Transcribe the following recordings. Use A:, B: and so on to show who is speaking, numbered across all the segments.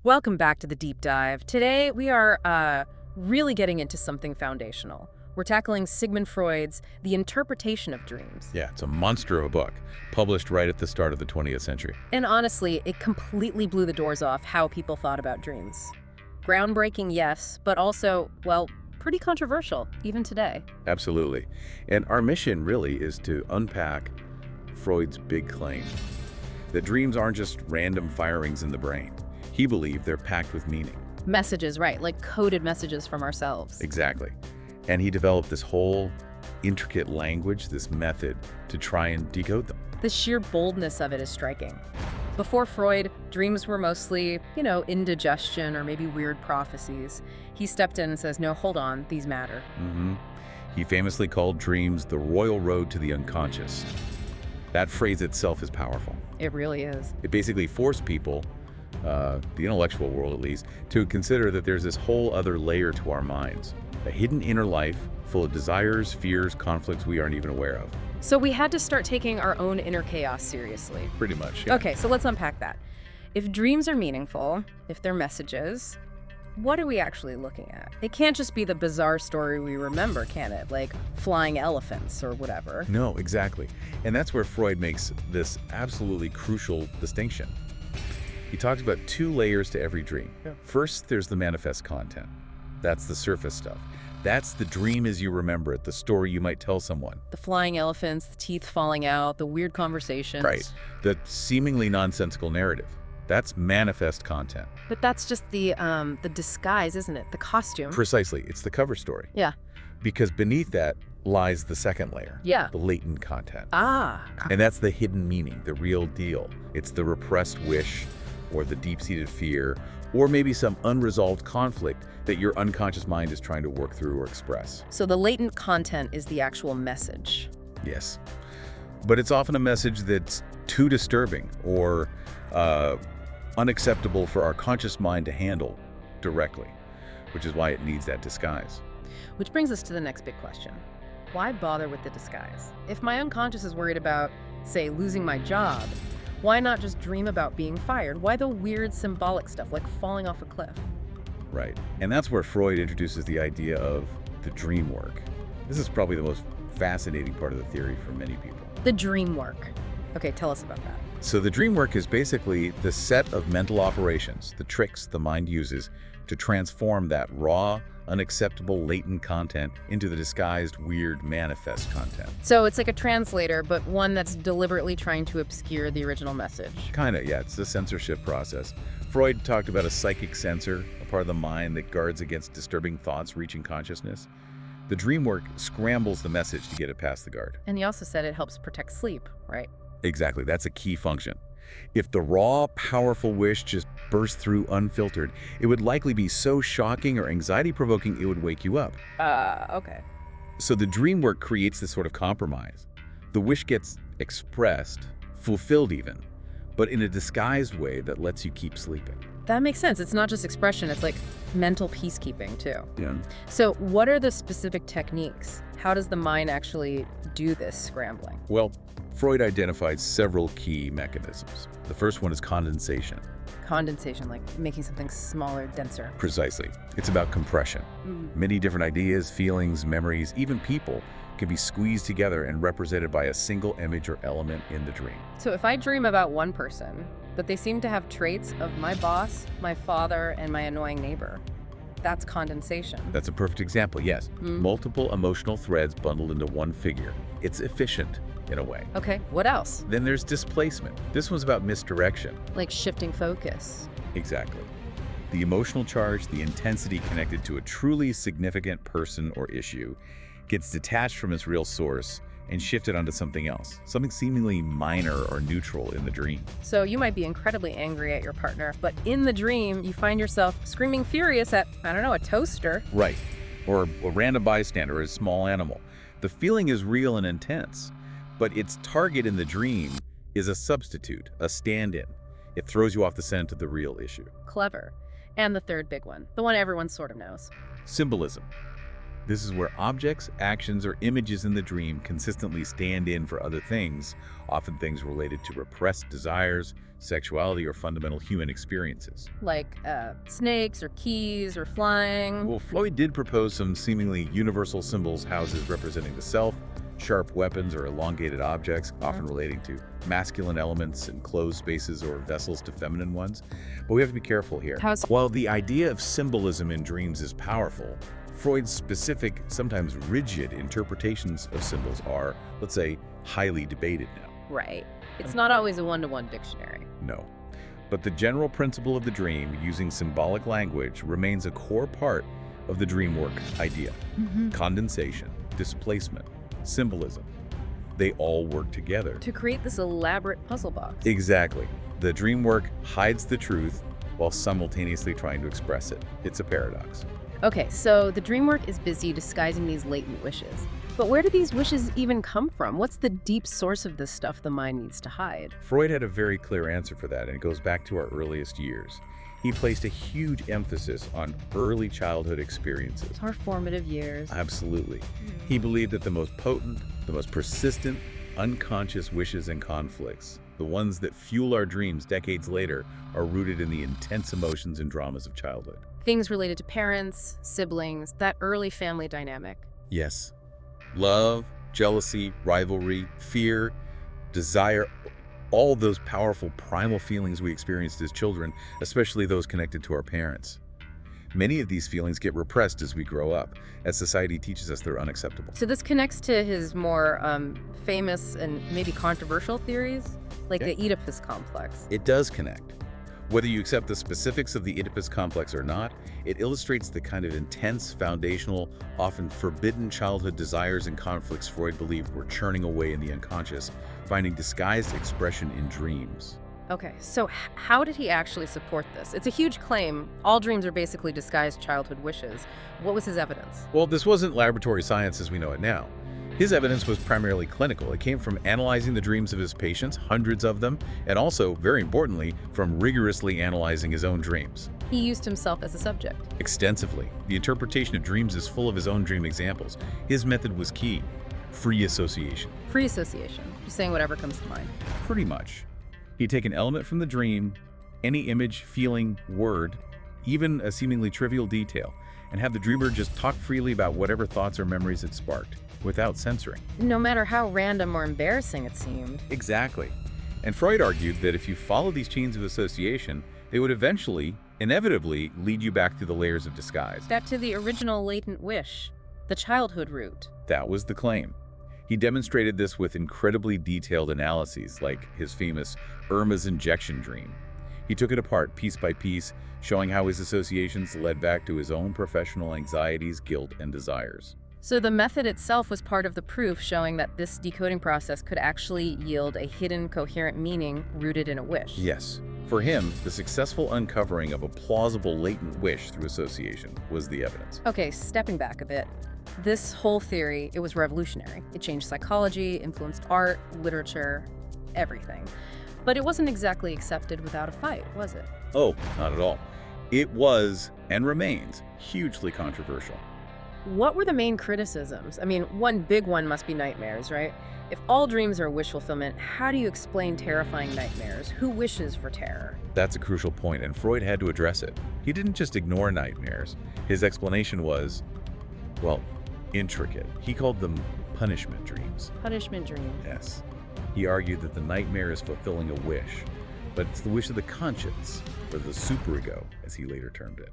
A: Welcome back to the deep dive. Today we are really getting into something foundational. We're tackling Sigmund Freud's The Interpretation of Dreams.
B: Yeah, it's a monster of a book, published right at the start of the 20th century.
A: And honestly, it completely blew the doors off how people thought about dreams. Groundbreaking, yes, but also, well, pretty controversial, even today.
B: Absolutely. And our mission really is to unpack Freud's big claim that dreams aren't just random firings in the brain. He believed they're packed with meaning.
A: Messages, right, like coded messages from ourselves.
B: Exactly. And he developed this whole intricate language, this method to try and decode them.
A: The sheer boldness of it is striking. Before Freud, dreams were mostly, indigestion or maybe weird prophecies. He stepped in and says, no, hold on, these matter.
B: He famously called dreams the royal road to the unconscious. That phrase itself is powerful.
A: It really is.
B: It basically forced people, the intellectual world at least, to consider that there's this whole other layer to our minds, a hidden inner life full of desires, fears, conflicts we aren't even aware of.
A: So we had to start taking our own inner chaos seriously.
B: Pretty much, yeah.
A: Okay, so let's unpack that. If dreams are meaningful, if they're messages, what are we actually looking at? It can't just be the bizarre story we remember, can it? Like flying elephants or whatever.
B: No, exactly. And that's where Freud makes this absolutely crucial distinction. He talks about two layers to every dream. First, there's the manifest content. That's the surface stuff. That's the dream as you remember it, the story you might tell someone.
A: The flying elephants, the teeth falling out, the weird conversations.
B: Right. The seemingly nonsensical narrative. That's manifest content.
A: But that's just the disguise, isn't it? The costume.
B: Precisely. It's the cover story.
A: Yeah.
B: Because beneath that lies the second layer.
A: Yeah.
B: The latent content.
A: Ah.
B: And that's the hidden meaning, the real deal. It's the repressed wish or the deep-seated fear or maybe some unresolved conflict that your unconscious mind is trying to work through or express.
A: So the latent content is the actual message.
B: Yes. But it's often a message that's too disturbing or unacceptable for our conscious mind to handle directly, which is why it needs that disguise.
A: Which brings us to the next big question. Why bother with the disguise? If my unconscious is worried about, say, losing my job, why not just dream about being fired? Why the weird symbolic stuff like falling off a cliff?
B: Right. And that's where Freud introduces the idea of the dream work. This is probably the most fascinating part of the theory for many people.
A: The dream work. Okay, tell us about that.
B: So the dream work is basically the set of mental operations, the tricks the mind uses to transform that raw, unacceptable latent content into the disguised, weird, manifest content.
A: So it's like a translator, but one that's deliberately trying to obscure the original message.
B: Kinda, yeah, it's the censorship process. Freud talked about a psychic censor, a part of the mind that guards against disturbing thoughts reaching consciousness. The dream work scrambles the message to get it past the guard.
A: And he also said it helps protect sleep, right?
B: Exactly, that's a key function. If the raw, powerful wish just burst through unfiltered, it would likely be so shocking or anxiety-provoking it would wake you up.
A: Okay.
B: So the dream work creates this sort of compromise. The wish gets expressed, fulfilled even, but in a disguised way that lets you keep sleeping.
A: That makes sense. It's not just expression, it's like mental peacekeeping too.
B: Yeah.
A: So what are the specific techniques? How does the mind actually do this scrambling?
B: Well, Freud identified several key mechanisms. The first one is condensation.
A: Condensation, like making something smaller, denser.
B: Precisely. It's about compression. Many different ideas, feelings, memories, even people can be squeezed together and represented by a single image or element in the dream.
A: So if I dream about one person, but they seem to have traits of my boss, my father, and my annoying neighbor, that's condensation.
B: That's a perfect example, yes. Multiple emotional threads bundled into one figure. It's efficient in a way.
A: Okay, what else?
B: Then there's displacement. This one's about misdirection.
A: Like shifting focus.
B: Exactly. The emotional charge, the intensity connected to a truly significant person or issue gets detached from its real source and shifted onto something else, something seemingly minor or neutral in the dream.
A: So you might be incredibly angry at your partner, but in the dream, you find yourself screaming furious at, I don't know, a toaster.
B: Right. Or a random bystander or a small animal. The feeling is real and intense, but its target in the dream is a substitute, a stand-in. It throws you off the scent of the real issue.
A: Clever. And the third big one, the one everyone sort of knows.
B: Symbolism. This is where objects, actions, or images in the dream consistently stand in for other things, often things related to repressed desires, sexuality, or fundamental human experiences.
A: Like snakes or keys or flying.
B: Well, Freud did propose some seemingly universal symbols, houses representing the self, sharp weapons or elongated objects, often relating to masculine elements, and closed spaces or vessels to feminine ones. But we have to be careful here. While the idea of symbolism in dreams is powerful, Freud's specific, sometimes rigid interpretations of symbols are, let's say, highly debated now.
A: Right. It's not always a one-to-one dictionary.
B: No. But the general principle of the dream, using symbolic language, remains a core part of the dream work idea. Condensation, displacement, symbolism, they all work together
A: To create this elaborate puzzle box.
B: Exactly. The dream work hides the truth while simultaneously trying to express it. It's a paradox.
A: Okay, so the dream work is busy disguising these latent wishes. But where do these wishes even come from? What's the deep source of this stuff the mind needs to hide?
B: Freud had a very clear answer for that, and it goes back to our earliest years. He placed a huge emphasis on early childhood experiences.
A: Our formative years.
B: Absolutely. He believed that the most potent, the most persistent, unconscious wishes and conflicts, the ones that fuel our dreams decades later, are rooted in the intense emotions and dramas of childhood.
A: Things related to parents, siblings, that early family dynamic.
B: Yes. Love, jealousy, rivalry, fear, desire, all those powerful primal feelings we experienced as children, especially those connected to our parents. Many of these feelings get repressed as we grow up, as society teaches us they're unacceptable.
A: So this connects to his more famous and maybe controversial theories, like the Oedipus complex.
B: It does connect. Whether you accept the specifics of the Oedipus complex or not, it illustrates the kind of intense, foundational, often forbidden childhood desires and conflicts Freud believed were churning away in the unconscious, finding disguised expression in dreams.
A: Okay, so how did he actually support this? It's a huge claim. All dreams are basically disguised childhood wishes. What was his evidence?
B: Well, this wasn't laboratory science as we know it now. His evidence was primarily clinical. It came from analyzing the dreams of his patients, hundreds of them, and also, very importantly, from rigorously analyzing his own dreams.
A: He used himself as a subject.
B: Extensively. The interpretation of dreams is full of his own dream examples. His method was key. Free association.
A: Free association, just saying whatever comes to mind.
B: Pretty much. He'd take an element from the dream, any image, feeling, word, even a seemingly trivial detail, and have the dreamer just talk freely about whatever thoughts or memories it sparked, without censoring.
A: No matter how random or embarrassing it seemed.
B: Exactly. And Freud argued that if you follow these chains of association, they would eventually, inevitably, lead you back through the layers of disguise.
A: Back to the original latent wish, the childhood root.
B: That was the claim. He demonstrated this with incredibly detailed analyses, like his famous Irma's injection dream. He took it apart piece by piece, showing how his associations led back to his own professional anxieties, guilt, and desires.
A: So the method itself was part of the proof showing that this decoding process could actually yield a hidden, coherent meaning rooted in a wish.
B: Yes. For him, the successful uncovering of a plausible latent wish through association was the evidence.
A: Okay, stepping back a bit. This whole theory, it was revolutionary. It changed psychology, influenced art, literature, everything. But it wasn't exactly accepted without a fight, was it?
B: Oh, not at all. It was, and remains, hugely controversial.
A: What were the main criticisms? I mean, one big one must be nightmares, right? If all dreams are wish fulfillment, how do you explain terrifying nightmares? Who wishes for terror?
B: That's a crucial point, and Freud had to address it. He didn't just ignore nightmares. His explanation was, well, intricate. He called them punishment dreams.
A: Punishment dreams.
B: Yes. He argued that the nightmare is fulfilling a wish, but it's the wish of the conscience, or the superego, as he later termed it.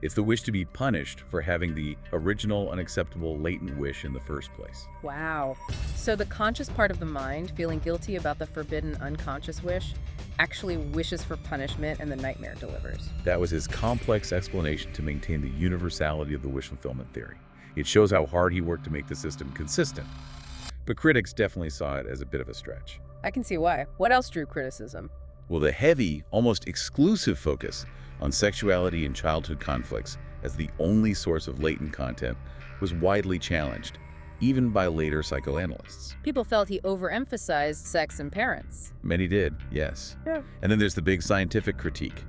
B: It's the wish to be punished for having the original, unacceptable, latent wish in the first place.
A: Wow. So the conscious part of the mind, feeling guilty about the forbidden unconscious wish, actually wishes for punishment and the nightmare delivers.
B: That was his complex explanation to maintain the universality of the wish fulfillment theory. It shows how hard he worked to make the system consistent. But critics definitely saw it as a bit of a stretch.
A: I can see why. What else drew criticism?
B: Well, the heavy, almost exclusive focus on sexuality and childhood conflicts as the only source of latent content was widely challenged, even by later psychoanalysts.
A: People felt he overemphasized sex and parents.
B: Many did, yes.
A: Yeah.
B: And then there's the big scientific critique.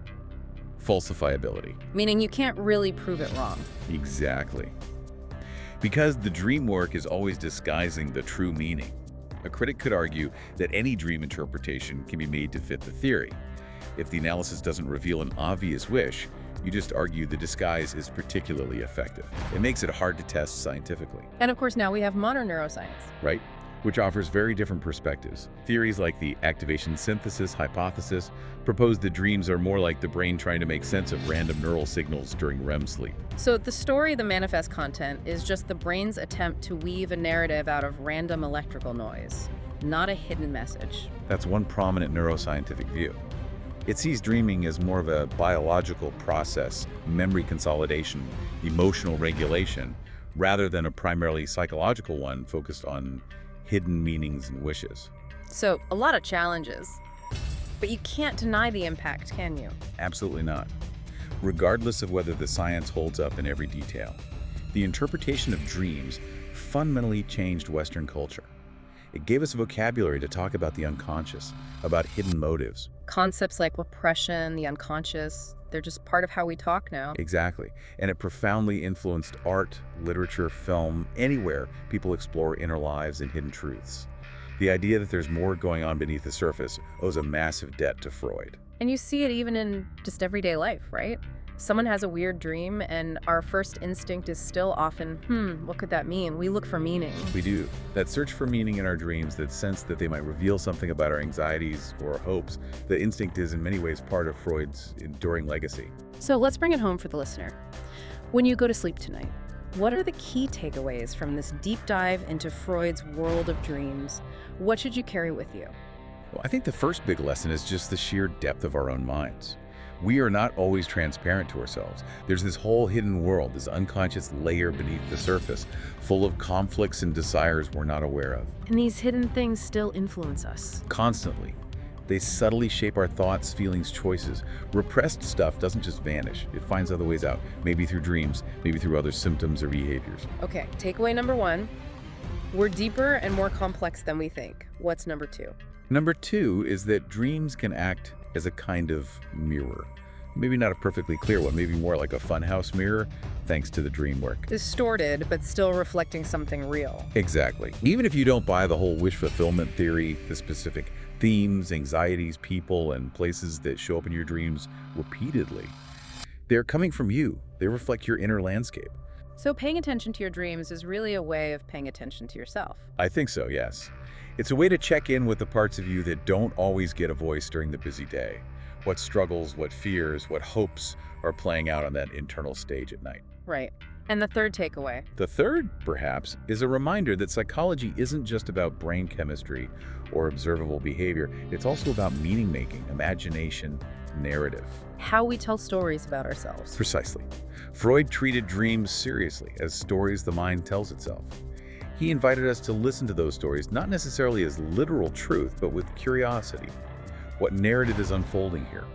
B: Falsifiability.
A: Meaning you can't really prove it wrong.
B: Exactly. Because the dream work is always disguising the true meaning. A critic could argue that any dream interpretation can be made to fit the theory. If the analysis doesn't reveal an obvious wish, you just argue the disguise is particularly effective. It makes it hard to test scientifically.
A: And of course, now we have modern neuroscience.
B: Right? Which offers very different perspectives. Theories like the activation synthesis hypothesis propose that dreams are more like the brain trying to make sense of random neural signals during REM sleep.
A: So the story, the manifest content, is just the brain's attempt to weave a narrative out of random electrical noise, not a hidden message.
B: That's one prominent neuroscientific view. It sees dreaming as more of a biological process, memory consolidation, emotional regulation, rather than a primarily psychological one focused on hidden meanings and wishes.
A: So a lot of challenges. But you can't deny the impact, can you?
B: Absolutely not. Regardless of whether the science holds up in every detail, the interpretation of dreams fundamentally changed Western culture. It gave us a vocabulary to talk about the unconscious, about hidden motives.
A: Concepts like repression, the unconscious, they're just part of how we talk now.
B: Exactly. And it profoundly influenced art, literature, film, anywhere people explore inner lives and hidden truths. The idea that there's more going on beneath the surface owes a massive debt to Freud.
A: And you see it even in just everyday life, right? Someone has a weird dream, and our first instinct is still often, what could that mean? We look for meaning.
B: We do. That search for meaning in our dreams, that sense that they might reveal something about our anxieties or hopes, the instinct is in many ways part of Freud's enduring legacy.
A: So let's bring it home for the listener. When you go to sleep tonight, what are the key takeaways from this deep dive into Freud's world of dreams? What should you carry with you?
B: Well, I think the first big lesson is just the sheer depth of our own minds. We are not always transparent to ourselves. There's this whole hidden world, this unconscious layer beneath the surface, full of conflicts and desires we're not aware of.
A: And these hidden things still influence us.
B: Constantly. They subtly shape our thoughts, feelings, choices. Repressed stuff doesn't just vanish. It finds other ways out, maybe through dreams, maybe through other symptoms or behaviors.
A: Okay, takeaway number 1, we're deeper and more complex than we think. What's number 2?
B: Number 2 is that dreams can act as a kind of mirror. Maybe not a perfectly clear one, maybe more like a funhouse mirror, thanks to the dream work.
A: Distorted, but still reflecting something real.
B: Exactly. Even if you don't buy the whole wish fulfillment theory, the specific themes, anxieties, people, and places that show up in your dreams repeatedly, they're coming from you. They reflect your inner landscape.
A: So paying attention to your dreams is really a way of paying attention to yourself.
B: I think so, yes. It's a way to check in with the parts of you that don't always get a voice during the busy day. What struggles, what fears, what hopes are playing out on that internal stage at night.
A: Right. And the third takeaway?
B: The third, perhaps, is a reminder that psychology isn't just about brain chemistry or observable behavior. It's also about meaning-making, imagination, narrative.
A: How we tell stories about ourselves.
B: Precisely. Freud treated dreams seriously as stories the mind tells itself. He invited us to listen to those stories, not necessarily as literal truth, but with curiosity. What narrative is unfolding here?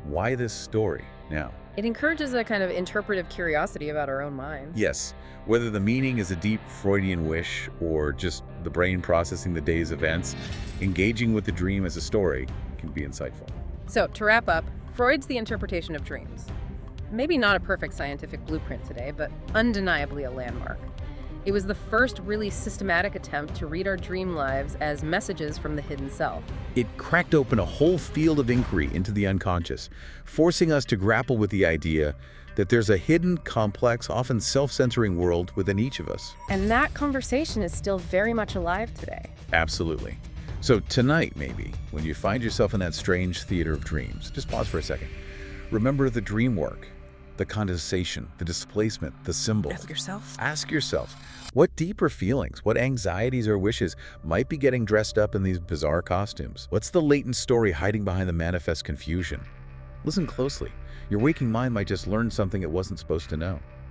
B: Why this story now?
A: It encourages a kind of interpretive curiosity about our own minds.
B: Yes, whether the meaning is a deep Freudian wish or just the brain processing the day's events, engaging with the dream as a story can be insightful.
A: So, to wrap up, Freud's The Interpretation of Dreams. Maybe not a perfect scientific blueprint today, but undeniably a landmark. It was the first really systematic attempt to read our dream lives as messages from the hidden self.
B: It cracked open a whole field of inquiry into the unconscious, forcing us to grapple with the idea that there's a hidden, complex, often self-censoring world within each of us.
A: And that conversation is still very much alive today.
B: Absolutely. So tonight, maybe, when you find yourself in that strange theater of dreams, just pause for a second. Remember the dream work, the condensation, the displacement, the symbols. Ask yourself, what deeper feelings, what anxieties or wishes might be getting dressed up in these bizarre costumes? What's the latent story hiding behind the manifest confusion? Listen closely. Your waking mind might just learn something it wasn't supposed to know.